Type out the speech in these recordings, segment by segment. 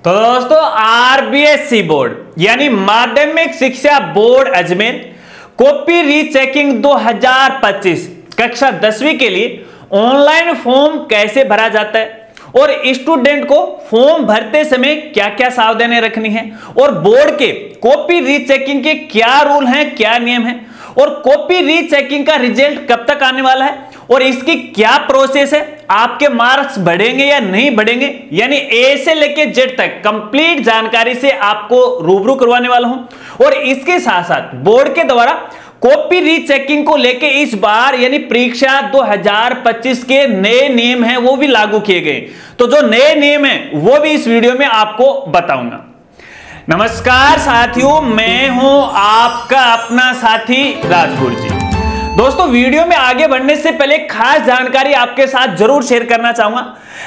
तो दोस्तों RBSC board यानी माध्यमिक शिक्षा बोर्ड अजमेर कॉपी रीचेकिंग 2025 कक्षा 10वीं के लिए ऑनलाइन फॉर्म कैसे भरा जाता है और स्टूडेंट को फॉर्म भरते समय क्या क्या सावधानी रखनी है और बोर्ड के कॉपी रीचेकिंग के क्या रूल हैं, क्या नियम हैं और कॉपी रीचेकिंग का रिजल्ट कब तक आने वाला है और इसकी क्या प्रोसेस है, आपके मार्क्स बढ़ेंगे या नहीं बढ़ेंगे, यानी ए से लेके जेड तक कंप्लीट जानकारी से आपको रूबरू करवाने वाला हूं। और इसके साथ साथ बोर्ड के द्वारा कॉपी रीचेकिंग को लेके इस बार यानी परीक्षा 2025 के नए नियम हैं वो भी लागू किए गए। तो जो नए नियम हैं वो भी इस वीडियो में आपको बताऊंगा। नमस्कार साथियों, मैं हूं आपका अपना साथी राजगुरु जी। दोस्तों वीडियो में आगे बढ़ने से पहले खास जानकारी आपके साथ जरूर शेयर करना चाहूंगा।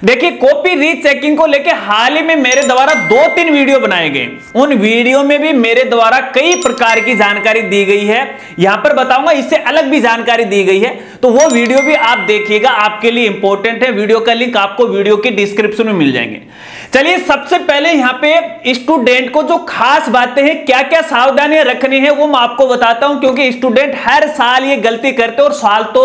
देखिए कॉपी रीचेकिंग को लेकर हाल ही में मेरे द्वारा 2-3 वीडियो बनाए गए, उन वीडियो में भी मेरे द्वारा कई प्रकार की जानकारी दी गई है। यहां पर बताऊंगा इससे अलग भी जानकारी दी गई है, तो वो वीडियो भी आप देखिएगा, आपके लिए इंपॉर्टेंट है। वीडियो का लिंक आपको वीडियो के डिस्क्रिप्शन में मिल जाएंगे। चलिए सबसे पहले यहां पे स्टूडेंट को जो खास बातें हैं, क्या क्या सावधानियां रखनी है वो मैं आपको बताता हूं, क्योंकि स्टूडेंट हर साल ये गलती करते और साल तो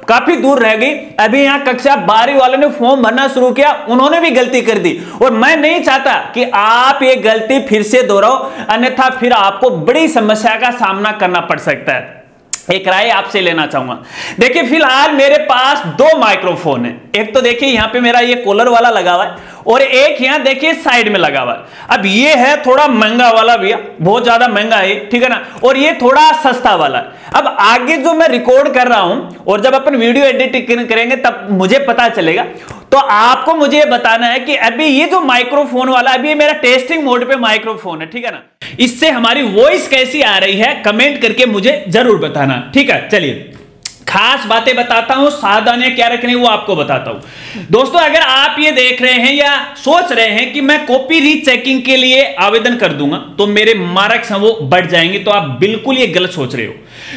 काफी दूर रह गई। अभी यहां कक्षा 12 वालों ने फॉर्म भरना शुरू किया, उन्होंने भी गलती कर दी और मैं नहीं चाहता कि आप ये गलती फिर से दोहराओ, अन्यथा फिर आपको बड़ी समस्या का सामना करना पड़ सकता है। एक राय आपसे लेना चाहूंगा। देखिए फिलहाल मेरे पास 2 माइक्रोफोन है। एक तो देखिए यहां पे मेरा ये कॉलर वाला लगा हुआ है और एक यहां देखिए साइड में लगा हुआ है। अब ये है थोड़ा महंगा वाला भैया, बहुत ज्यादा महंगा है, ठीक है ना, और ये थोड़ा सस्ता वाला है। अब आगे जो मैं रिकॉर्ड कर रहा हूं और जब अपन वीडियो एडिटिंग करेंगे तब मुझे पता चलेगा। तो आपको मुझे बताना है कि अभी ये जो माइक्रोफोन वाला, अभी ये मेरा टेस्टिंग मोड पे माइक्रोफोन है, ठीक है ना, इससे हमारी वॉइस कैसी आ रही है कमेंट करके मुझे जरूर बताना, ठीक है। चलिए खास बातें बताता हूं, सावधानियां क्या रखनी है वो आपको बताता हूं। दोस्तों अगर आप ये देख रहे हैं या सोच रहे हैं कि मैं कॉपी रीचेकिंग के लिए आवेदन कर दूंगा तो मेरे मार्क्स हैं वो बढ़ जाएंगे, तो आप बिल्कुल ये गलत सोच रहे हो,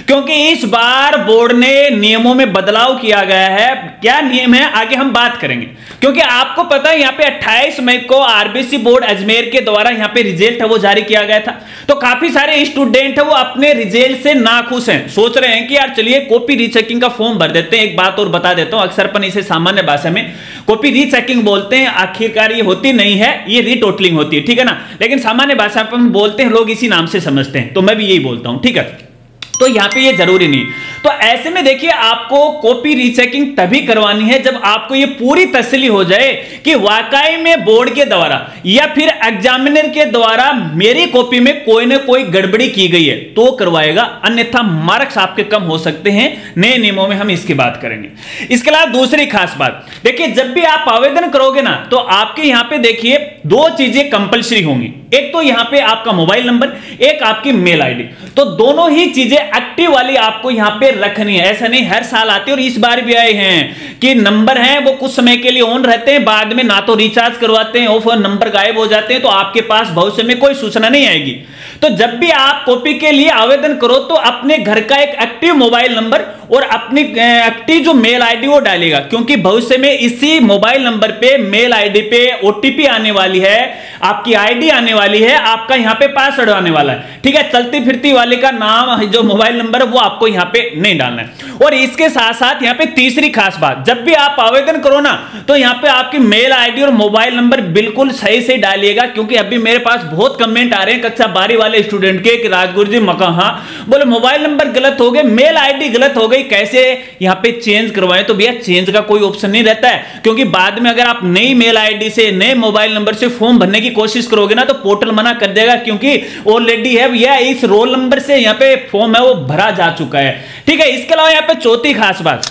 क्योंकि इस बार बोर्ड ने नियमों में बदलाव किया गया है। क्या नियम है आगे हम बात करेंगे, क्योंकि आपको पता है यहां पे 28 मई को आरबीएससी बोर्ड अजमेर के द्वारा यहां पे रिजल्ट है वो जारी किया गया था। तो काफी सारे स्टूडेंट है वो अपने रिजल्ट से नाखुश हैं, सोच रहे हैं कि यार चलिए कॉपी रीचेकिंग का फॉर्म भर देते हैं। एक बात और बता देता हूं, अक्सर अपन इसे सामान्य भाषा में कॉपी रीचेकिंग बोलते हैं, आखिरकार ये होती नहीं है, ये रीटोटलिंग होती है, ठीक है ना, लेकिन सामान्य भाषा में बोलते हैं, लोग इसी नाम से समझते हैं, तो मैं भी यही बोलता हूं, ठीक है। तो यहां पे ये जरूरी नहीं। तो ऐसे में देखिए आपको कॉपी रीचेकिंग तभी करवानी है जब आपको ये पूरी तसल्ली हो जाए कि वाकई में बोर्ड के द्वारा या फिर एग्जामिनर के द्वारा मेरी कॉपी में कोई ना कोई गड़बड़ी की गई है, तो करवाएगा, अन्यथा मार्क्स आपके कम हो सकते हैं। नए नियमों में हम इसकी बात करेंगे। इसके अलावा दूसरी खास बात, देखिए जब भी आप आवेदन करोगे ना तो आपके यहां पे देखिए 2 चीजें कंपलसरी होंगी। एक तो यहां पे आपका मोबाइल नंबर, एक आपकी मेल आईडी। तो दोनों ही चीजें एक्टिव वाली आपको यहां पे रखनी है। ऐसा नहीं हर साल आती है, और इस बार भी आए हैं कि नंबर हैं वो कुछ समय के लिए ऑन रहते हैं, बाद में ना तो रिचार्ज करवाते हैं और नंबर गायब हो जाते हैं, तो आपके पास भविष्य में कोई सूचना नहीं आएगी। तो जब भी आप कॉपी के लिए आवेदन करो तो अपने घर का एक एक्टिव मोबाइल नंबर और अपनी एक्टिव जो मेल आईडी वो डालेगा, क्योंकि भविष्य में इसी मोबाइल नंबर पे, मेल आईडी पे ओटीपी आने वाली है, आपकी आईडी आने वाली है, आपका यहां पे पासवर्ड आने वाला है, ठीक है। चलती फिरती वाले का नाम, जो मोबाइल नंबर है वो आपको यहां पे नहीं डालना है। और इसके साथ साथ यहां पे तीसरी खास बात, जब भी आप आवेदन करो ना तो यहां पे आपकी मेल आईडी और मोबाइल नंबर बिल्कुल सही से डालिएगा, क्योंकि अभी मेरे पास बहुत कमेंट आ रहे हैं कक्षा 12 वाले स्टूडेंट के कि राजगुरु जी हाँ बोले मोबाइल नंबर गलत हो गए, मेल आईडी गलत हो गई, कैसे यहां पे चेंज करवाएं। तो भैया चेंज का कोई ऑप्शन नहीं रहता है, क्योंकि बाद में अगर आप नई मेल आईडी से, नए मोबाइल नंबर से फॉर्म भरने की कोशिश करोगे ना तो पोर्टल मना कर देगा, क्योंकि ऑलरेडी है भैया इस रोल नंबर से यहां पे फॉर्म है वो भरा जा चुका है, ठीक है। इसके अलावा यहां पे चौथी खास बात,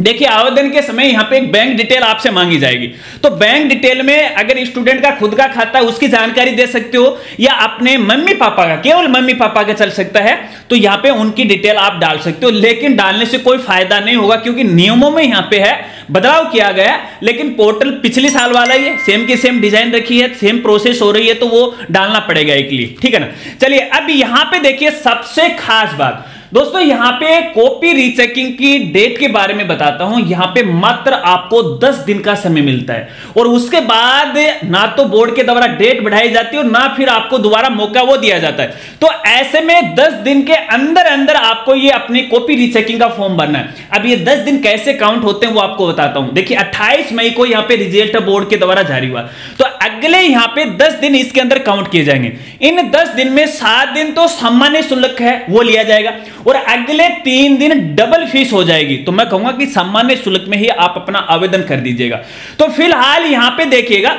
देखिए आवेदन के समय यहां पे एक बैंक डिटेल आपसे मांगी जाएगी। तो बैंक डिटेल में अगर स्टूडेंट का खुद का खाता है उसकी जानकारी दे सकते हो, या अपने मम्मी पापा का, केवल मम्मी पापा का चल सकता है, तो यहां पे उनकी डिटेल आप डाल सकते हो। लेकिन डालने से कोई फायदा नहीं होगा, क्योंकि नियमों में यहां पे है बदलाव किया गया, लेकिन पोर्टल पिछले साल वाला ही है, सेम की सेम डिजाइन रखी है, सेम प्रोसेस हो रही है, तो वो डालना पड़ेगा एक लिए, ठीक है ना। चलिए अब यहां पे देखिए सबसे खास बात, दोस्तों यहां पे कॉपी रीचेकिंग की डेट के बारे में बताता हूं। यहां पे मात्र आपको 10 दिन का समय मिलता है और उसके बाद ना तो बोर्ड के द्वारा डेट बढ़ाई जाती है और ना फिर आपको दोबारा मौका वो दिया जाता है। तो ऐसे में 10 दिन के अंदर अंदर आपको ये अपनी कॉपी रीचेकिंग का फॉर्म भरना है। अब ये 10 दिन कैसे काउंट होते हैं वो आपको बताता हूं। देखिए 28 मई को यहां पे रिजल्ट बोर्ड के द्वारा जारी हुआ, तो अगले यहां पे 10 दिन इसके अंदर काउंट किए जाएंगे। इन 10 दिन में 7 दिन तो सामान्य शुल्क है वो लिया जाएगा और अगले 3 दिन डबल फीस हो जाएगी। तो मैं कहूंगा कि सामान्य शुल्क में ही आप अपना आवेदन कर दीजिएगा। तो फिलहाल यहां पे देखिएगा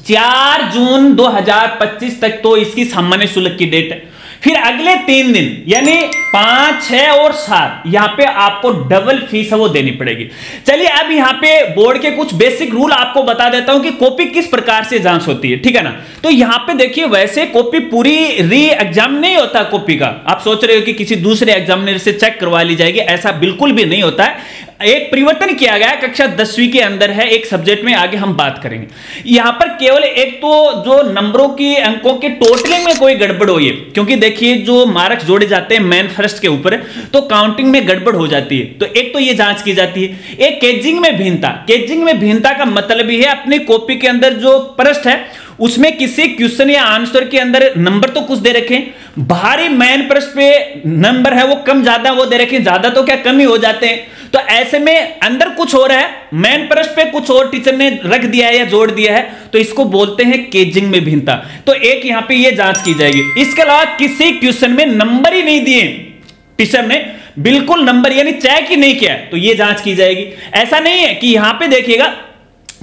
4 जून 2025 तक तो इसकी सामान्य शुल्क की डेट है। फिर अगले 3 दिन यानी 5, 6 और 7 यहां पे आपको डबल फीस है वो देनी पड़ेगी। चलिए अब यहां पे बोर्ड के कुछ बेसिक रूल आपको बता देता हूं कि कॉपी किस प्रकार से जांच होती है, ठीक है ना। तो यहां पे देखिए वैसे कॉपी पूरी री एग्जाम नहीं होता कॉपी का। आप सोच रहे हो कि किसी दूसरे एग्जामिनर से चेक करवा ली जाएगी, ऐसा बिल्कुल भी नहीं होता है। एक परिवर्तन किया गया कक्षा 10वीं के अंदर है, एक सब्जेक्ट में आगे हम बात करेंगे। यहां पर केवल एक तो जो नंबरों की अंकों के टोटलिंग में कोई गड़बड़ हुई है, क्योंकि देखिए जो मार्क्स जोड़े जाते हैं मेन फर्स्ट के ऊपर तो काउंटिंग में गड़बड़ हो जाती है। तो एक तो ये जांच की जाती है। एक केजिंग में भिन्नता, केजिंग में भिन्नता का मतलब ही है अपनी कॉपी के अंदर जो प्रश्न है उसमें किसी क्वेश्चन या आंसर के अंदर नंबर तो कुछ दे रखे, भारी मेन प्रश्न पे नंबर है वो कम ज्यादा वो दे रखे, ज्यादा तो क्या कम ही हो जाते हैं। तो ऐसे में अंदर कुछ हो रहा है, मेन प्रश्न पे कुछ और टीचर ने रख दिया है या जोड़ दिया है, तो इसको बोलते हैं केजिंग में भिन्नता। तो एक यहां पे ये जांच की जाएगी। इसके अलावा किसी क्वेश्चन में नंबर ही नहीं दिए टीचर ने, बिल्कुल नंबर यानी चेक ही नहीं किया, तो ये जांच की जाएगी। ऐसा नहीं है कि यहां पे देखिएगा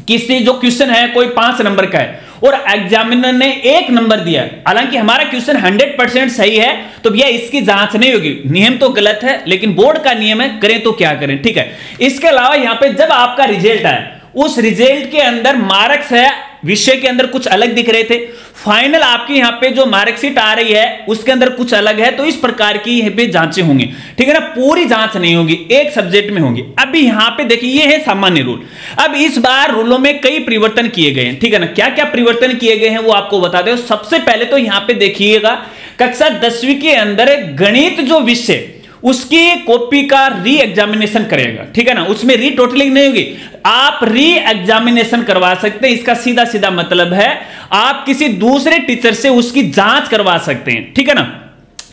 किसी जो क्वेश्चन है कोई 5 नंबर का है और एग्जामिनर ने 1 नंबर दिया, हालांकि हमारा क्वेश्चन 100% सही है, तो भैया इसकी जांच नहीं होगी। नियम तो गलत है लेकिन बोर्ड का नियम है, करें तो क्या करें, ठीक है। इसके अलावा यहां पे जब आपका रिजल्ट आए उस रिजल्ट के अंदर मार्क्स है विषय के अंदर कुछ अलग दिख रहे थे, फाइनल आपकी यहां पे जो मार्कशीट आ रही है उसके अंदर कुछ अलग है, तो इस प्रकार की यहां पे जांचें होंगी, ठीक है ना। पूरी जांच नहीं होगी, एक सब्जेक्ट में होगी। अभी यहां पे देखिए ये है सामान्य रूल। अब इस बार रूलों में कई परिवर्तन किए गए हैं, ठीक है ना। क्या क्या परिवर्तन किए गए हैं वो आपको बता दें। सबसे पहले तो यहां पे देखिएगा कक्षा 10वीं के अंदर गणित जो विषय उसकी कॉपी का री एग्जामिनेशन करेगा, ठीक है ना। उसमें री टोटलिंग नहीं होगी, आप री एग्जामिनेशन करवा सकते हैं। इसका सीधा सीधा मतलब है आप किसी दूसरे टीचर से उसकी जांच करवा सकते हैं, ठीक है ना।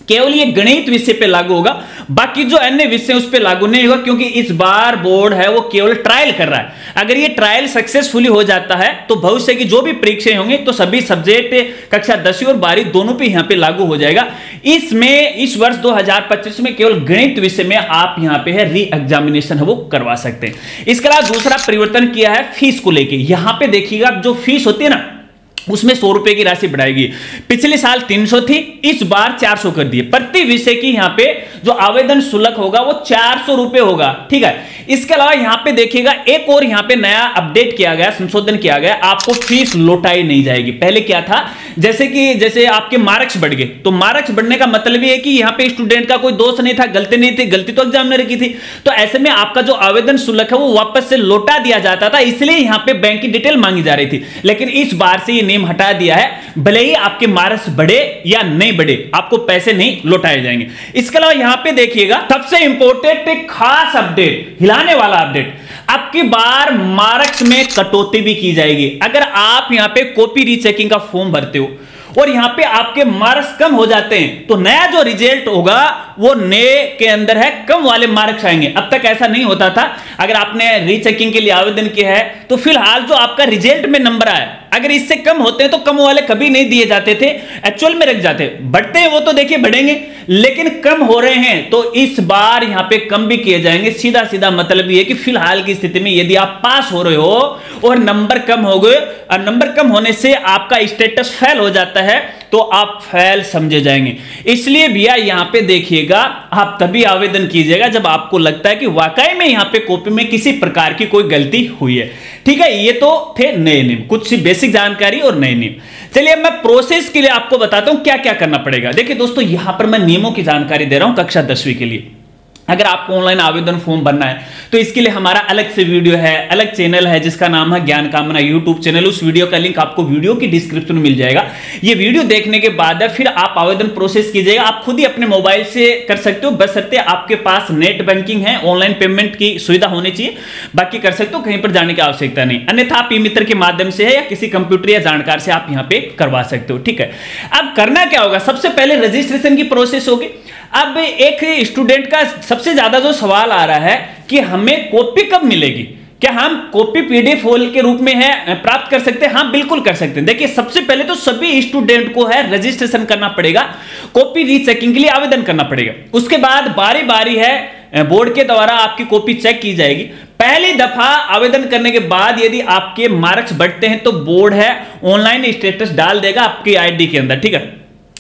केवल ये गणित विषय पे लागू होगा, बाकी जो अन्य विषय उस पे लागू नहीं होगा, क्योंकि इस बार बोर्ड है वो केवल ट्रायल कर रहा है। अगर ये ट्रायल सक्सेसफुली हो जाता है तो भविष्य की जो भी परीक्षाएं होंगी तो सभी सब्जेक्ट कक्षा 10वीं और 12वीं दोनों पे यहां पे लागू हो जाएगा। इसमें इस वर्ष 2025 में केवल गणित विषय में आप यहां पे है री एग्जामिनेशन है वो करवा सकते हैं। इसके अलावा दूसरा परिवर्तन किया है फीस को लेके। यहां पे देखिएगा जो फीस होती है ना उसमें 100 रुपए की राशि बढ़ाएगी। पिछले साल 300 थी, इस बार 400 कर दिए। प्रति विषय की यहां पे जो आवेदन शुल्क होगा वो 400 रुपए होगा, ठीक है। इसके अलावा यहां पे देखिएगा एक और यहां पे नया अपडेट किया गया, संशोधन किया गया, आपको फीस लौटाई नहीं जाएगी। पहले क्या था, जैसे आपके मार्क्स बढ़ गए तो मार्क्स बढ़ने का मतलब ये है कि यहां पे स्टूडेंट का कोई दोष नहीं था, गलती नहीं थी, गलती तो एग्जामिनर की थी, तो ऐसे में आपका जो आवेदन शुल्क है वो वापस से लौटा दिया जाता था, इसलिए यहां पे बैंक की डिटेल मांगी जा रही थी। लेकिन इस बार से ये हटा दिया है, भले ही आपके मार्क्स बढ़े या नहीं बढ़े आपको पैसे नहीं लौटाए जाएंगे। इसके अलावा यहां पे देखिएगा सबसे इंपॉर्टेंट एक खास अपडेट, हिलाने वाला अपडेट, अब की बार मार्क्स में कटौती भी की जाएगी। अगर आप यहां पे कॉपी रीचेकिंग का फॉर्म भरते हो और यहां पे आपके मार्क्स कम हो जाते हैं तो नया जो रिजल्ट होगा वो नए के अंदर है कम वाले मार्क्स आएंगे। अब तक ऐसा नहीं होता था, अगर आपने रीचेकिंग के लिए आवेदन किया है तो फिलहाल जो आपका रिजल्ट में नंबर आए अगर इससे कम होते हैं तो कम वाले कभी नहीं दिए जाते थे, एक्चुअल में रख जाते। बढ़ते हैं वो तो देखिए बढ़ेंगे, लेकिन कम हो रहे हैं तो इस बार यहां पे कम भी किए जाएंगे। सीधा सीधा मतलब ये है कि फिलहाल की स्थिति में यदि आप पास हो रहे हो और नंबर कम हो गए और नंबर कम होने से आपका स्टेटस फेल हो जाता है तो आप फेल समझे जाएंगे। इसलिए भैया यहां पे देखिएगा आप तभी आवेदन कीजिएगा जब आपको लगता है कि वाकई में यहां पे कॉपी में किसी प्रकार की कोई गलती हुई है, ठीक है। ये तो थे नए नियम, कुछ बेसिक जानकारी और नए नियम। चलिए मैं प्रोसेस के लिए आपको बताता हूं क्या क्या करना पड़ेगा। देखिए दोस्तों यहां पर मैं नियमों की जानकारी दे रहा हूं कक्षा 10वीं के लिए। अगर आपको ऑनलाइन आवेदन फॉर्म भरना है तो इसके लिए हमारा अलग से वीडियो है, अलग चैनल है जिसका नाम है ज्ञान कामना यूट्यूब चैनल। उस वीडियो का लिंक आपको वीडियो की डिस्क्रिप्शन में मिल जाएगा। ये वीडियो देखने के बाद फिर आप आवेदन प्रोसेस कीजिएगा। आप खुद ही अपने मोबाइल से कर सकते हो, बशर्ते आपके पास नेट बैंकिंग है, ऑनलाइन पेमेंट की सुविधा होनी चाहिए। बाकी कर सकते हो, कहीं पर जाने की आवश्यकता नहीं। अन्यथा आप ई मित्र के माध्यम से है या किसी कंप्यूटर या जानकार से आप यहां पे करवा सकते हो। ठीक है, अब करना क्या होगा, सबसे पहले रजिस्ट्रेशन की प्रोसेस होगी। अब एक स्टूडेंट का सबसे ज्यादा जो सवाल आ रहा है कि हमें कॉपी कब मिलेगी, क्या हम कॉपी पीडीएफ फाइल के रूप में है प्राप्त कर सकते हैं? हाँ, बिल्कुल कर सकते हैं। देखिए, सबसे पहले तो सभी स्टूडेंट को है रजिस्ट्रेशन करना पड़ेगा, कॉपी रीचेकिंग के लिए आवेदन करना पड़ेगा। उसके बाद बारी बारी है बोर्ड के द्वारा आपकी कॉपी चेक की जाएगी। पहली दफा आवेदन करने के बाद यदि आपके मार्क्स बढ़ते हैं तो बोर्ड है ऑनलाइन स्टेटस डाल देगा आपकी आईडी के अंदर, ठीक है,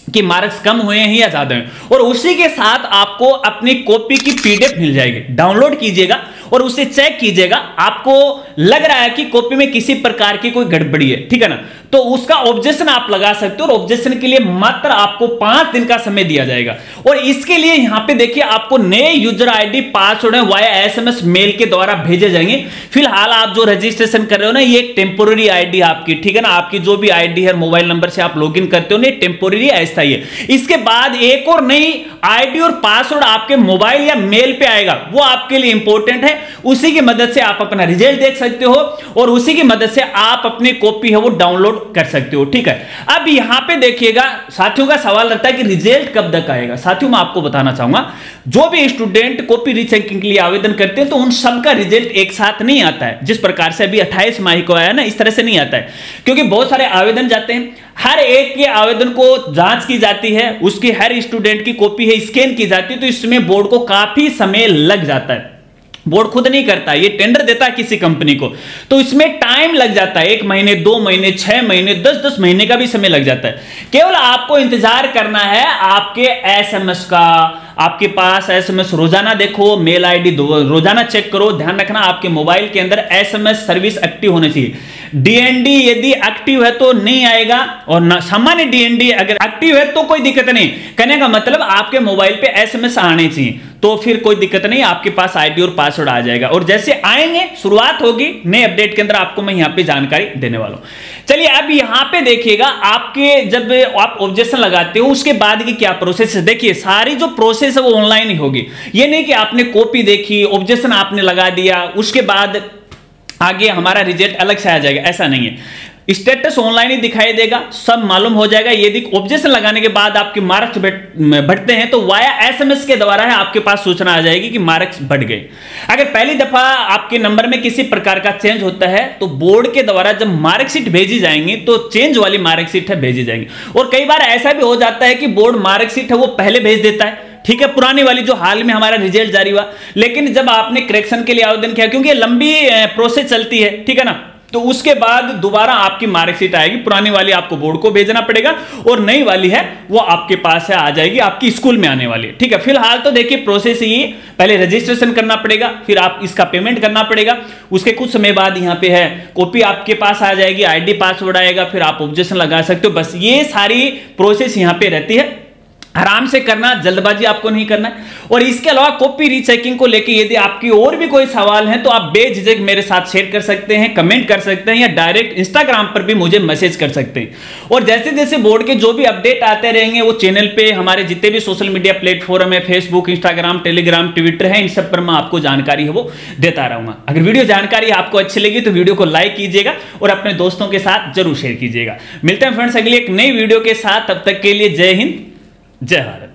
कि मार्क्स कम हुए हैं या ज्यादा हैं, और उसी के साथ आपको अपनी कॉपी की पीडीएफ मिल जाएगी। डाउनलोड कीजिएगा और उसे चेक कीजिएगा। आपको लग रहा है कि कॉपी में किसी प्रकार की कोई गड़बड़ी है, ठीक है ना, तो उसका ऑब्जेक्शन आप लगा सकते हो। और ऑब्जेक्शन के लिए मात्र आपको 5 दिन का समय दिया जाएगा। और इसके लिए यहां पे देखिए, आपको नए user ID password via SMS mail के द्वारा भेजे जाएंगे। फिलहाल आप जो रजिस्ट्रेशन कर रहे हो ना, ये एक टेम्पोररी आईडी आपकी, ठीक है ना, आपकी जो भी आईडी है मोबाइल नंबर से आप लॉगिन करते हो ना, टेम्पोररी ऐसा ही है। इसके बाद एक और नई आईडी और पासवर्ड आपके मोबाइल या मेल पे आएगा, वो आपके लिए इंपॉर्टेंट है। उसी की मदद से आप अपना रिजल्ट देख सकते हो और उसी की मदद से आप अपनी कॉपी है वो डाउनलोड कर सकते हो। ठीक है, अब यहां पे देखिएगा, साथियों का सवाल रहता है कि रिजल्ट कब तक आएगा। साथियों, मैं आपको बताना चाहूंगा, जो भी स्टूडेंट कॉपी रीचेकिंग के लिए आवेदन करते हैं तो उन सबका रिजल्ट एक साथ नहीं आता है। जिस प्रकार से अभी 28 मई को आया ना, इस तरह से नहीं आता है, क्योंकि बहुत सारे आवेदन जाते हैं। हर एक के आवेदन को जांच की जाती है, उसकी हर स्टूडेंट की कॉपी है स्कैन की जाती है, तो इसमें बोर्ड को काफी समय लग जाता है। बोर्ड खुद नहीं करता, ये टेंडर देता है किसी कंपनी को, तो इसमें टाइम लग जाता है। 1 महीने, 2 महीने, 6 महीने, 10-10 महीने का भी समय लग जाता है। केवल आपको इंतजार करना है आपके एसएमएस का। आपके पास एसएमएस रोजाना देखो, मेल आईडी रोजाना चेक करो। ध्यान रखना, आपके मोबाइल के अंदर एसएमएस सर्विस एक्टिव होनी चाहिए। डीएनडी यदि एक्टिव है तो नहीं आएगा, और सामान्य डीएनडी अगर एक्टिव है तो कोई दिक्कत नहीं। कहने का मतलब आपके मोबाइल पे एसएमएस आने चाहिए, तो फिर कोई दिक्कत नहीं, आपके पास आईडी और पासवर्ड आ जाएगा। और जैसे आएंगे, शुरुआत होगी नए अपडेट के अंदर, आपको मैं यहां पे जानकारी देने वाला हूं। चलिए, अब यहां पे देखिएगा, आपके जब आप ऑब्जेक्शन लगाते हो उसके बाद की क्या प्रोसेस है। देखिए, सारी जो प्रोसेस है वो ऑनलाइन ही होगी। ये नहीं कि आपने कॉपी देखी, ऑब्जेक्शन आपने लगा दिया, उसके बाद आगे हमारा रिजल्ट अलग से आ जाएगा, ऐसा नहीं है। स्टेटस ऑनलाइन ही दिखाई देगा, सब मालूम हो जाएगा। यदि ऑब्जेक्शन लगाने के बाद आपके मार्क्स बढ़ते हैं तो वाया एसएमएस के द्वारा है आपके पास सूचना आ जाएगी कि मार्क्स बढ़ गए। अगर पहली दफा आपके नंबर में किसी प्रकार का चेंज होता है तो बोर्ड के द्वारा जब मार्कशीट भेजी जाएंगी तो चेंज वाली मार्कशीट है भेजी जाएंगी। और कई बार ऐसा भी हो जाता है कि बोर्ड मार्कशीट है वो पहले भेज देता है, ठीक है, पुरानी वाली जो हाल में हमारा रिजल्ट जारी हुआ, लेकिन जब आपने करेक्शन के लिए आवेदन किया, क्योंकि लंबी प्रोसेस चलती है, ठीक है ना, तो उसके बाद दोबारा आपकी मार्कशीट आएगी। पुरानी वाली आपको बोर्ड को भेजना पड़ेगा और नई वाली है वो आपके पास है आ जाएगी, आपकी स्कूल में आने वाली है। ठीक है, फिलहाल तो देखिए प्रोसेस ये, पहले रजिस्ट्रेशन करना पड़ेगा, फिर आप इसका पेमेंट करना पड़ेगा। उसके कुछ समय बाद यहाँ पे है कॉपी आपके पास आ जाएगी, आईडी पासवर्ड आएगा, फिर आप ऑब्जेक्शन लगा सकते हो। बस ये सारी प्रोसेस यहाँ पे रहती है। आराम से करना, जल्दबाजी आपको नहीं करना है। और इसके अलावा कॉपी रीचेकिंग को लेके यदि आपकी और भी कोई सवाल है तो आप बेझिझक मेरे साथ शेयर कर सकते हैं, कमेंट कर सकते हैं, या डायरेक्ट इंस्टाग्राम पर भी मुझे मैसेज कर सकते हैं। और जैसे जैसे बोर्ड के जो भी अपडेट आते रहेंगे वो चैनल पे, हमारे जितने भी सोशल मीडिया प्लेटफॉर्म है, फेसबुक, इंस्टाग्राम, टेलीग्राम, ट्विटर है, इन सब पर मैं आपको जानकारी है वो देता रहूंगा। अगर वीडियो जानकारी आपको अच्छी लगी तो वीडियो को लाइक कीजिएगा और अपने दोस्तों के साथ जरूर शेयर कीजिएगा। मिलते हैं फ्रेंड्स अगली एक नई वीडियो के साथ, तब तक के लिए जय हिंद, जय भारत।